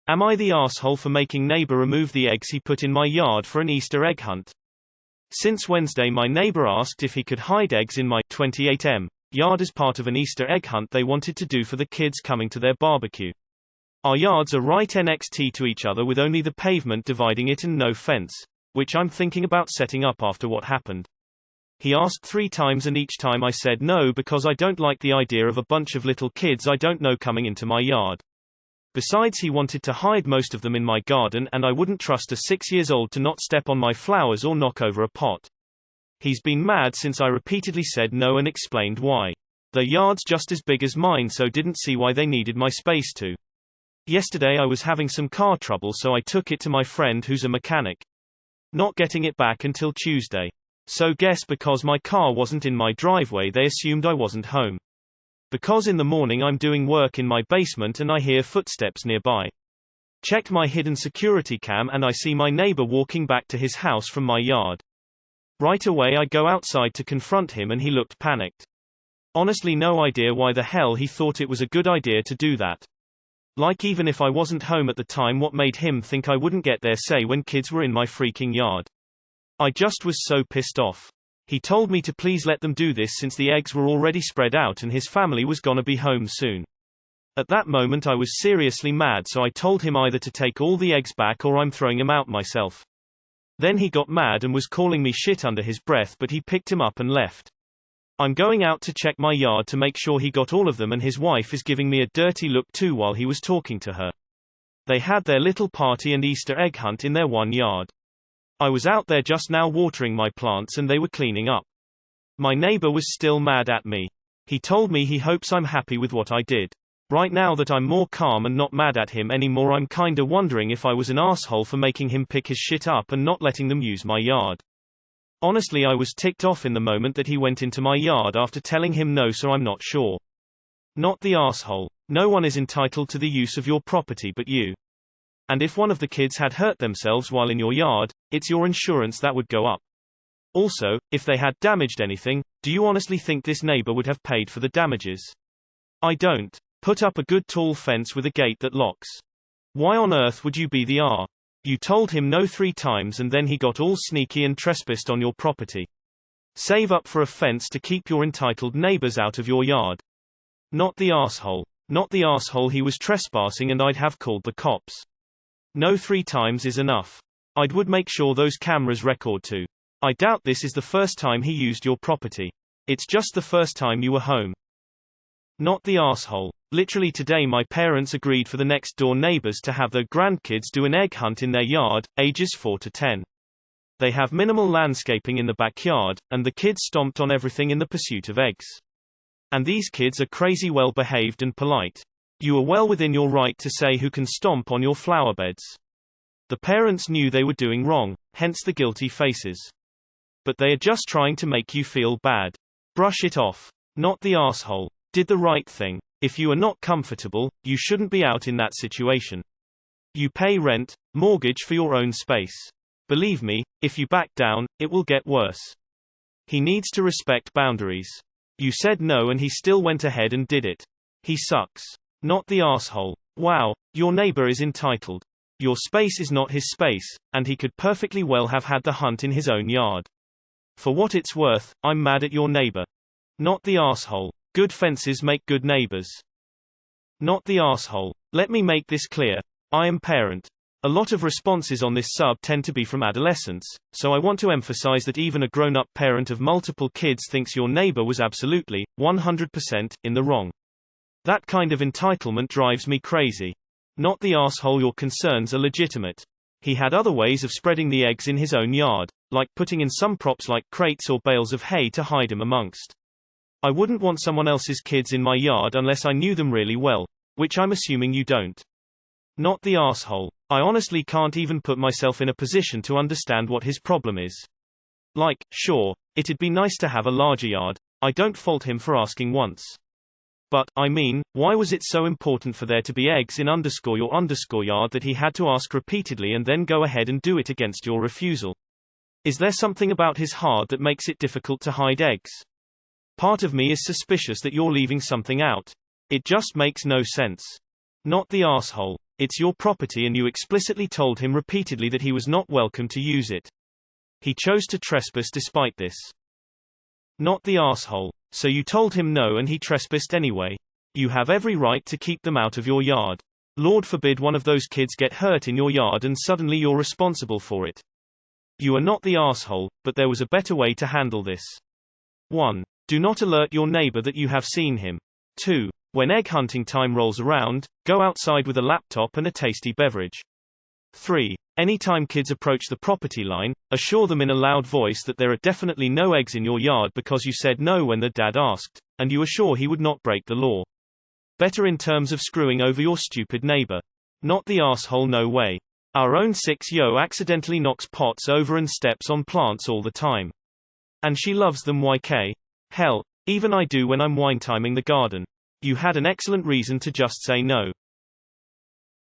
Am I the arsehole for making neighbor remove the eggs he put in my yard for an Easter egg hunt? Since Wednesday my neighbor asked if he could hide eggs in my 28m yard as part of an Easter egg hunt they wanted to do for the kids coming to their barbecue. Our yards are right next to each other with only the pavement dividing it and no fence, which I'm thinking about setting up after what happened. He asked 3 times and each time I said no because I don't like the idea of a bunch of little kids I don't know coming into my yard. Besides, he wanted to hide most of them in my garden and I wouldn't trust a 6-year-old to not step on my flowers or knock over a pot. He's been mad since I repeatedly said no and explained why. Their yard's just as big as mine, so didn't see why they needed my space too. Yesterday I was having some car trouble, so I took it to my friend who's a mechanic. Not getting it back until Tuesday. So guess because my car wasn't in my driveway they assumed I wasn't home. Because in the morning I'm doing work in my basement and I hear footsteps nearby. Checked my hidden security cam and I see my neighbor walking back to his house from my yard. Right away I go outside to confront him and he looked panicked. Honestly, no idea why the hell he thought it was a good idea to do that. Like, even if I wasn't home at the time, what made him think I wouldn't get their say when kids were in my freaking yard? I just was so pissed off. He told me to please let them do this since the eggs were already spread out and his family was gonna be home soon. At that moment I was seriously mad, so I told him either to take all the eggs back or I'm throwing them out myself. Then he got mad and was calling me shit under his breath, but he picked him up and left. I'm going out to check my yard to make sure he got all of them, and his wife is giving me a dirty look too while he was talking to her. They had their little party and Easter egg hunt in their one yard. I was out there just now watering my plants and they were cleaning up. My neighbor was still mad at me. He told me he hopes I'm happy with what I did. Right now that I'm more calm and not mad at him anymore, I'm kinda wondering if I was an asshole for making him pick his shit up and not letting them use my yard. Honestly, I was ticked off in the moment that he went into my yard after telling him no, so I'm not sure. Not the asshole. No one is entitled to the use of your property but you. And if one of the kids had hurt themselves while in your yard, it's your insurance that would go up. Also, if they had damaged anything, do you honestly think this neighbor would have paid for the damages? I don't. Put up a good tall fence with a gate that locks. Why on earth would you be the R? You told him no 3 times and then he got all sneaky and trespassed on your property. Save up for a fence to keep your entitled neighbors out of your yard. Not the asshole. Not the asshole, he was trespassing and I'd have called the cops. No 3 times is enough. Would make sure those cameras record too. I doubt this is the first time he used your property. It's just the first time you were home. Not the asshole. Literally today my parents agreed for the next door neighbors to have their grandkids do an egg hunt in their yard, ages 4 to 10. They have minimal landscaping in the backyard, and the kids stomped on everything in the pursuit of eggs. And these kids are crazy well behaved and polite. You are well within your right to say who can stomp on your flower beds. The parents knew they were doing wrong, hence the guilty faces. But they are just trying to make you feel bad. Brush it off. Not the asshole. Did the right thing. If you are not comfortable, you shouldn't be out in that situation. You pay rent, mortgage for your own space. Believe me, if you back down, it will get worse. He needs to respect boundaries. You said no and he still went ahead and did it. He sucks. Not the asshole. Wow, your neighbor is entitled. Your space is not his space, and he could perfectly well have had the hunt in his own yard. For what it's worth, I'm mad at your neighbor. Not the asshole. Good fences make good neighbors. Not the asshole. Let me make this clear. I am parent. A lot of responses on this sub tend to be from adolescents, so I want to emphasize that even a grown-up parent of multiple kids thinks your neighbor was absolutely, 100%, in the wrong. That kind of entitlement drives me crazy. Not the asshole, your concerns are legitimate. He had other ways of spreading the eggs in his own yard, like putting in some props like crates or bales of hay to hide him amongst. I wouldn't want someone else's kids in my yard unless I knew them really well, which I'm assuming you don't. Not the asshole. I honestly can't even put myself in a position to understand what his problem is. Like, sure, it'd be nice to have a larger yard, I don't fault him for asking once. But, I mean, why was it so important for there to be eggs in your yard that he had to ask repeatedly and then go ahead and do it against your refusal? Is there something about his heart that makes it difficult to hide eggs? Part of me is suspicious that you're leaving something out. It just makes no sense. Not the asshole. It's your property and you explicitly told him repeatedly that he was not welcome to use it. He chose to trespass despite this. Not the asshole. So you told him no and he trespassed anyway. You have every right to keep them out of your yard. Lord forbid one of those kids get hurt in your yard and suddenly you're responsible for it. You are not the asshole, but there was a better way to handle this. 1. Do not alert your neighbor that you have seen him. 2. When egg hunting time rolls around, go outside with a laptop and a tasty beverage. 3. Anytime kids approach the property line, assure them in a loud voice that there are definitely no eggs in your yard because you said no when the dad asked, and you assure he would not break the law. Better in terms of screwing over your stupid neighbor. Not the asshole, no way. Our own 6-yo accidentally knocks pots over and steps on plants all the time. And she loves them YK. Hell, even I do when I'm wine timing the garden. You had an excellent reason to just say no.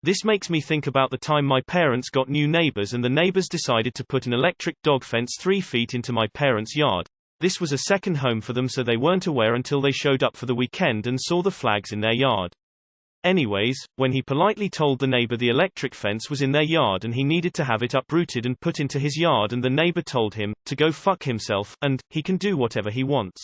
This makes me think about the time my parents got new neighbors and the neighbors decided to put an electric dog fence 3 feet into my parents' yard. This was a second home for them, so they weren't aware until they showed up for the weekend and saw the flags in their yard. Anyways, when he politely told the neighbor the electric fence was in their yard and he needed to have it uprooted and put into his yard, and the neighbor told him to go fuck himself and he can do whatever he wants.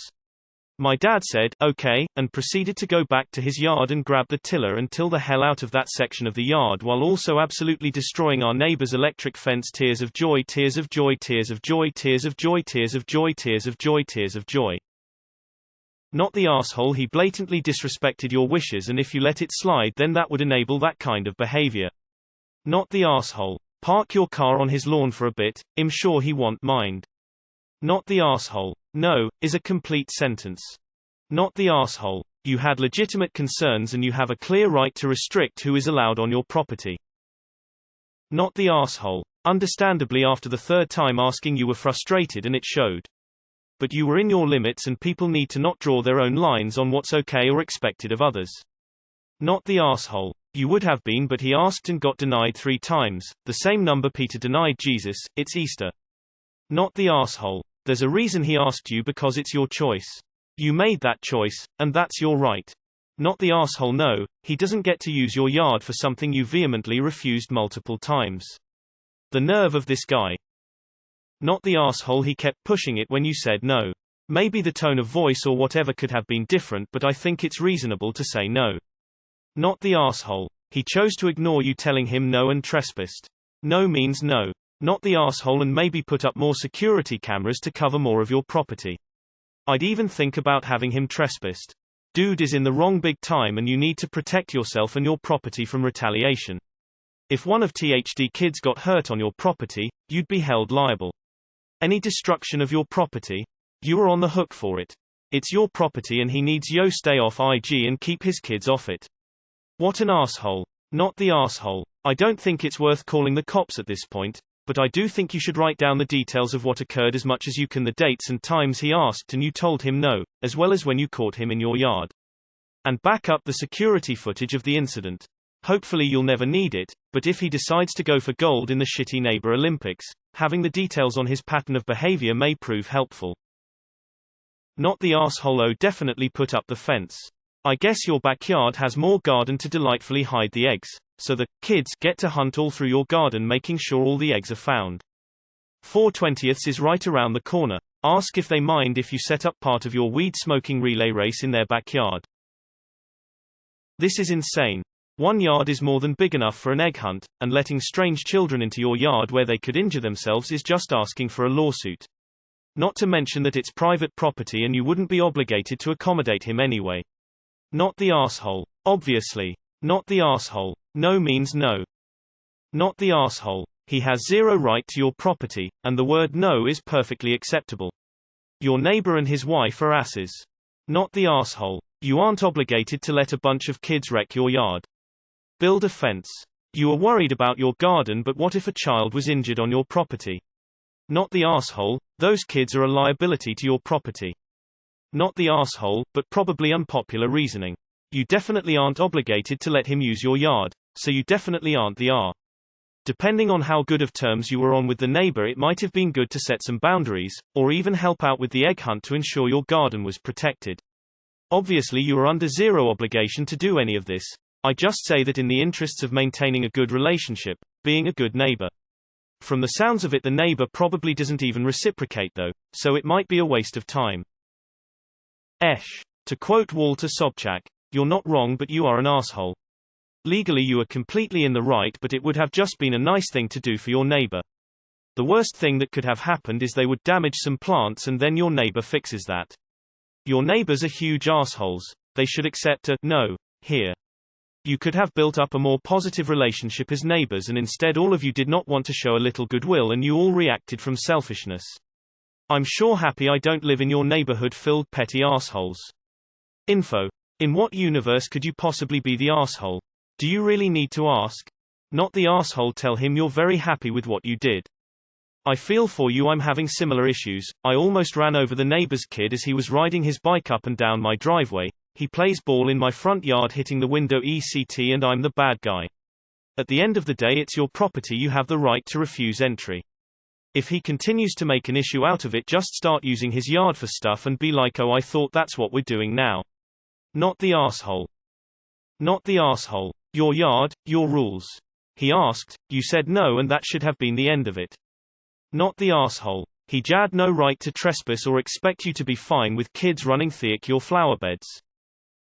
My dad said, okay, and proceeded to go back to his yard and grab the tiller and till the hell out of that section of the yard while also absolutely destroying our neighbor's electric fence. Tears of joy, tears of joy, tears of joy, tears of joy, tears of joy, tears of joy, tears of joy. Not the asshole. He blatantly disrespected your wishes, and if you let it slide then that would enable that kind of behavior. Not the asshole. Park your car on his lawn for a bit, I'm sure he won't mind. Not the asshole. No, is a complete sentence. Not the asshole. You had legitimate concerns and you have a clear right to restrict who is allowed on your property. Not the asshole. Understandably after the third time asking you were frustrated and it showed. But you were in your limits and people need to not draw their own lines on what's okay or expected of others. Not the asshole. You would have been, but he asked and got denied 3 times, the same number Peter denied Jesus. It's Easter. Not the asshole. There's a reason he asked you, because it's your choice. You made that choice, and that's your right. Not the asshole. No, he doesn't get to use your yard for something you vehemently refused multiple times. The nerve of this guy. Not the asshole. He kept pushing it when you said no. Maybe the tone of voice or whatever could have been different, but I think it's reasonable to say no. Not the asshole. He chose to ignore you telling him no and trespassed. No means no. Not the asshole, and maybe put up more security cameras to cover more of your property. I'd even think about having him trespassed. Dude is in the wrong big time and you need to protect yourself and your property from retaliation. If one of THD kids got hurt on your property, you'd be held liable. Any destruction of your property, you are on the hook for it. It's your property and he needs yo stay off IG and keep his kids off it. What an asshole. Not the asshole. I don't think it's worth calling the cops at this point. But I do think you should write down the details of what occurred as much as you can, the dates and times he asked and you told him no, as well as when you caught him in your yard. And back up the security footage of the incident. Hopefully you'll never need it, but if he decides to go for gold in the Shitty Neighbor Olympics, having the details on his pattern of behavior may prove helpful. Not the asshole. Oh, definitely put up the fence. I guess your backyard has more garden to delightfully hide the eggs. So the kids get to hunt all through your garden, making sure all the eggs are found. 4/20 is right around the corner. Ask if they mind if you set up part of your weed smoking relay race in their backyard. This is insane. 1 yard is more than big enough for an egg hunt, and letting strange children into your yard where they could injure themselves is just asking for a lawsuit. Not to mention that it's private property and you wouldn't be obligated to accommodate him anyway. Not the asshole. Obviously. Not the asshole. No means no. Not the asshole. He has zero right to your property, and the word no is perfectly acceptable. Your neighbor and his wife are asses. Not the asshole. You aren't obligated to let a bunch of kids wreck your yard. Build a fence. You are worried about your garden, but what if a child was injured on your property? Not the asshole. Those kids are a liability to your property. Not the asshole, but probably unpopular reasoning. You definitely aren't obligated to let him use your yard, so you definitely aren't the R. Depending on how good of terms you were on with the neighbor, it might have been good to set some boundaries, or even help out with the egg hunt to ensure your garden was protected. Obviously you are under zero obligation to do any of this, I just say that in the interests of maintaining a good relationship, being a good neighbor. From the sounds of it, the neighbor probably doesn't even reciprocate though, so it might be a waste of time. Esh. To quote Walter Sobchak, "You're not wrong, but you are an asshole. Legally you are completely in the right, but it would have just been a nice thing to do for your neighbor. The worst thing that could have happened is they would damage some plants and then your neighbor fixes that. Your neighbors are huge assholes. They should accept a no here. You could have built up a more positive relationship as neighbors, and instead all of you did not want to show a little goodwill and you all reacted from selfishness. I'm sure happy I don't live in your neighborhood filled petty assholes." Info. In what universe could you possibly be the asshole? Do you really need to ask? Not the asshole. Tell him you're very happy with what you did. I feel for you. I'm having similar issues. I almost ran over the neighbor's kid as he was riding his bike up and down my driveway. He plays ball in my front yard hitting the window ECT and I'm the bad guy. At the end of the day it's your property, you have the right to refuse entry. If he continues to make an issue out of it, just start using his yard for stuff and be like, "Oh, I thought that's what we're doing now." Not the asshole. Not the asshole. Your yard, your rules. He asked, you said no, and that should have been the end of it. Not the asshole. He had no right to trespass or expect you to be fine with kids running thick your flower beds.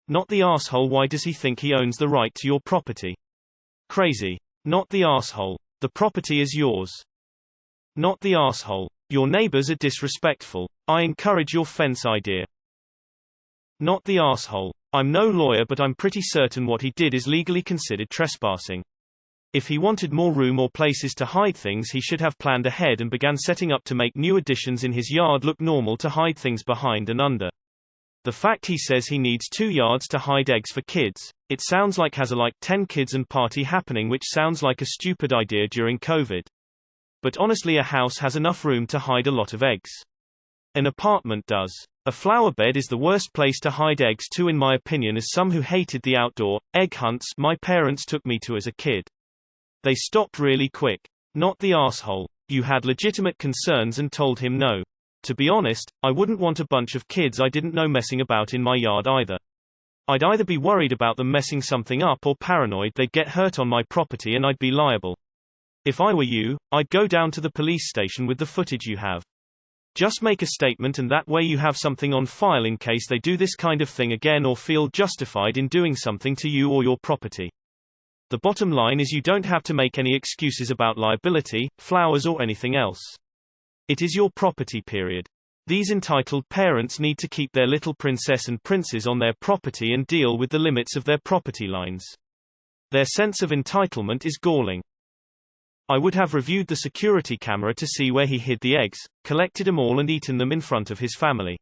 Not the asshole. Why does he think he owns the right to your property? Crazy. Not the asshole. The property is yours. Not the asshole. Your neighbors are disrespectful. I encourage your fence idea. Not the asshole. I'm no lawyer, but I'm pretty certain what he did is legally considered trespassing. If he wanted more room or places to hide things, he should have planned ahead and began setting up to make new additions in his yard look normal to hide things behind and under. The fact he says he needs 2 yards to hide eggs for kids, it sounds like has a like 10 kids and party happening, which sounds like a stupid idea during COVID. But honestly, a house has enough room to hide a lot of eggs. An apartment does. A flower bed is the worst place to hide eggs too, in my opinion, as some who hated the outdoor egg hunts my parents took me to as a kid. They stopped really quick. Not the asshole. You had legitimate concerns and told him no. To be honest, I wouldn't want a bunch of kids I didn't know messing about in my yard either. I'd either be worried about them messing something up or paranoid they'd get hurt on my property and I'd be liable. If I were you, I'd go down to the police station with the footage you have. Just make a statement, and that way you have something on file in case they do this kind of thing again or feel justified in doing something to you or your property. The bottom line is you don't have to make any excuses about liability, flowers or anything else. It is your property, period. These entitled parents need to keep their little princess and princes on their property and deal with the limits of their property lines. Their sense of entitlement is galling. I would have reviewed the security camera to see where he hid the eggs, collected them all and eaten them in front of his family.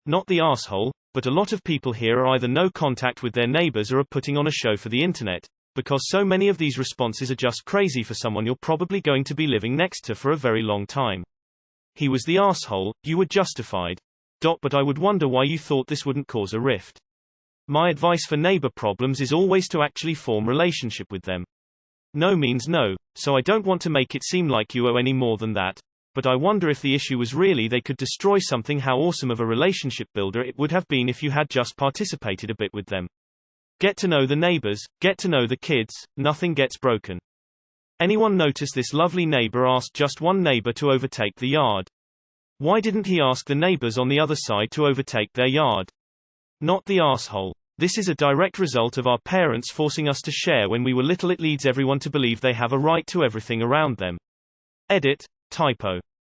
Not the asshole, but a lot of people here are either no contact with their neighbors or are putting on a show for the internet, because so many of these responses are just crazy for someone you're probably going to be living next to for a very long time. He was the asshole, you were justified. But I would wonder why you thought this wouldn't cause a rift. My advice for neighbor problems is always to actually form relationship with them. No means no, so I don't want to make it seem like you owe any more than that, but I wonder if the issue was really they could destroy something, how awesome of a relationship builder it would have been if you had just participated a bit with them. Get to know the neighbors, get to know the kids, nothing gets broken. Anyone notice this lovely neighbor asked just one neighbor to overtake the yard? Why didn't he ask the neighbors on the other side to overtake their yard? Not the asshole. This is a direct result of our parents forcing us to share when we were little. It leads everyone to believe they have a right to everything around them. Edit. Typo.